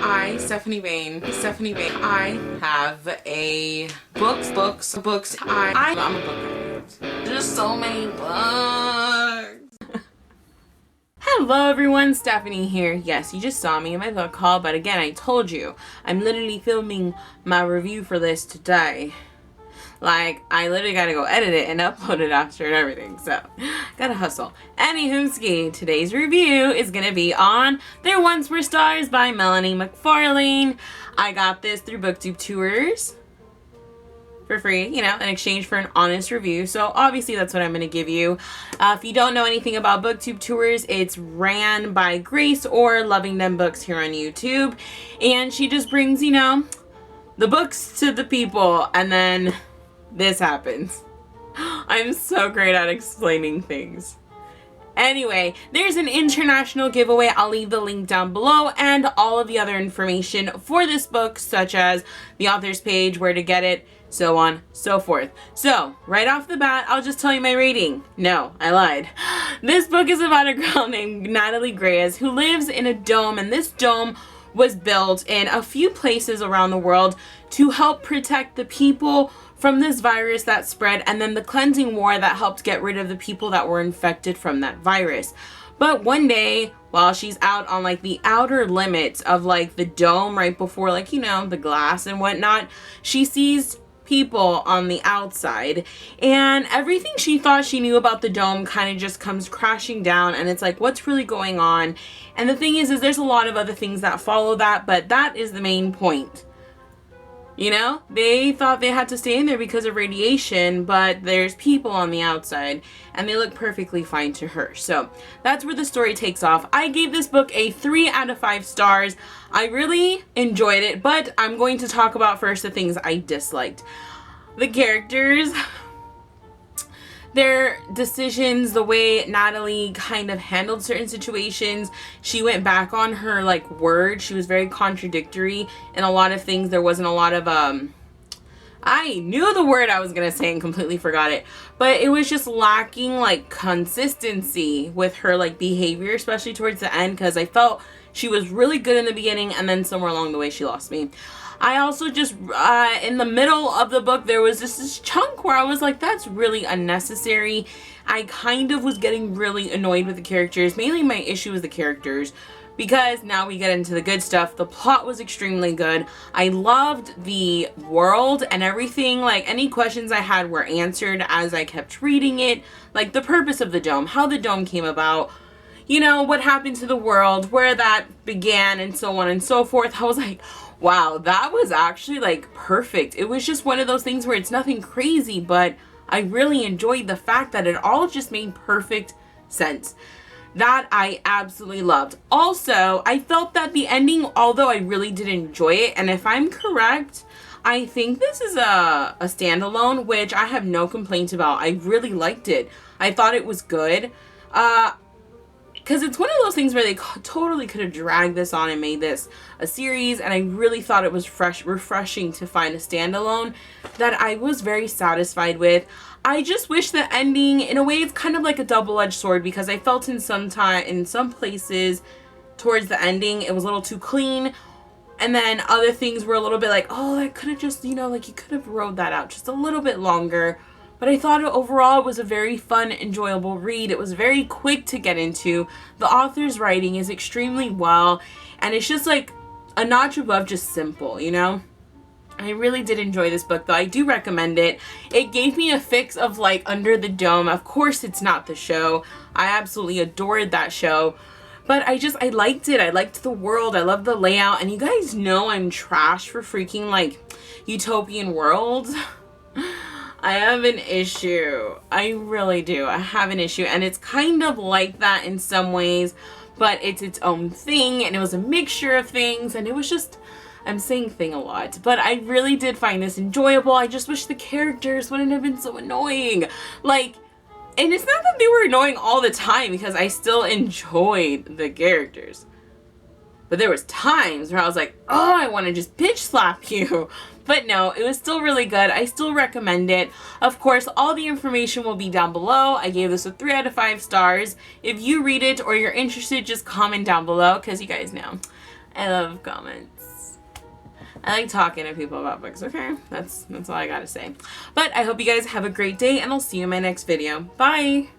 Stephanie Bain. I have a books. I'm a book nerd. There's so many books. Hello everyone, Stephanie here. Yes, you just saw me in my book haul, but again, I told you, I'm literally filming my review for this today. Like, I literally gotta go edit it and upload it after and everything, so gotta hustle. Anywho, today's review is gonna be on There Once Were Stars by Melanie McFarlane. I got this through BookTube Tours for free, you know, in exchange for an honest review. So obviously that's what I'm gonna give you. If you don't know anything about BookTube Tours, it's ran by Grace or Loving Them Books here on YouTube. And she just brings, you know, the books to the people, and then this happens. I'm so great at explaining things. Anyway, there's an international giveaway. I'll leave the link down below and all of the other information for this book, such as the author's page, where to get it, so on, so forth. So, right off the bat, I'll just tell you my rating. No, I lied. This book is about a girl named Natalie Grayes who lives in a dome, and this dome was built in a few places around the world to help protect the people from this virus that spread, and then the cleansing war that helped get rid of the people that were infected from that virus. But one day, while she's out on like the outer limits of like the dome, right before, like, you know, the glass and whatnot, she sees people on the outside, and everything she thought she knew about the dome kind of just comes crashing down, and it's like, what's really going on? And the thing is there's a lot of other things that follow that, but that is the main point. You know, they thought they had to stay in there because of radiation, but there's people on the outside, and they look perfectly fine to her. So that's where the story takes off. I gave this book a 3 out of 5 stars. I really enjoyed it, but I'm going to talk about first the things I disliked. The characters, their decisions, the way Natalie kind of handled certain situations. She went back on her like word. She was very contradictory in a lot of things. There wasn't a lot of I knew the word I was gonna say and completely forgot it, but it was just lacking like consistency with her like behavior, especially towards the end, because I felt she was really good in the beginning, and then somewhere along the way she lost me. I also just, in the middle of the book, there was this chunk where I was like, that's really unnecessary. I kind of was getting really annoyed with the characters. Mainly my issue was the characters, because now we get into the good stuff. The plot was extremely good. I loved the world and everything. Like, any questions I had were answered as I kept reading it. Like, the purpose of the dome, how the dome came about, you know, what happened to the world, where that began, and so on and so forth. I was like, wow, that was actually like perfect. It was just one of those things where it's nothing crazy, but I really enjoyed the fact that it all just made perfect sense. That I absolutely loved. Also, I felt that the ending, although I really did enjoy it, and if I'm correct, I think this is a standalone, which I have no complaints about. I really liked it. I thought it was good. Because it's one of those things where they totally could have dragged this on and made this a series, and I really thought it was refreshing to find a standalone that I was very satisfied with. I just wish the ending, in a way, it's kind of like a double-edged sword, because I felt in some places towards the ending it was a little too clean, and then other things were a little bit like, oh, that could have just, you know, like you could have rode that out just a little bit longer. But I thought overall it was a very fun, enjoyable read. It was very quick to get into. The author's writing is extremely well, and it's just like a notch above just simple, you know? I really did enjoy this book, though. I do recommend it. It gave me a fix of like Under the Dome. Of course it's not the show. I absolutely adored that show. But I liked it. I liked the world. I loved the layout. And you guys know I'm trash for freaking like utopian worlds. I have an issue. I really do. I have an issue, and it's kind of like that in some ways, but it's its own thing, and it was a mixture of things, and it was just, I'm saying thing a lot, but I really did find this enjoyable. I just wish the characters wouldn't have been so annoying. Like, and it's not that they were annoying all the time, because I still enjoyed the characters. But there was times where I was like, oh, I want to just bitch slap you. But no, it was still really good. I still recommend it. Of course, all the information will be down below. I gave this a 3 out of 5 stars. If you read it or you're interested, just comment down below, because you guys know I love comments. I like talking to people about books, okay? That's all I gotta say. But I hope you guys have a great day, and I'll see you in my next video. Bye!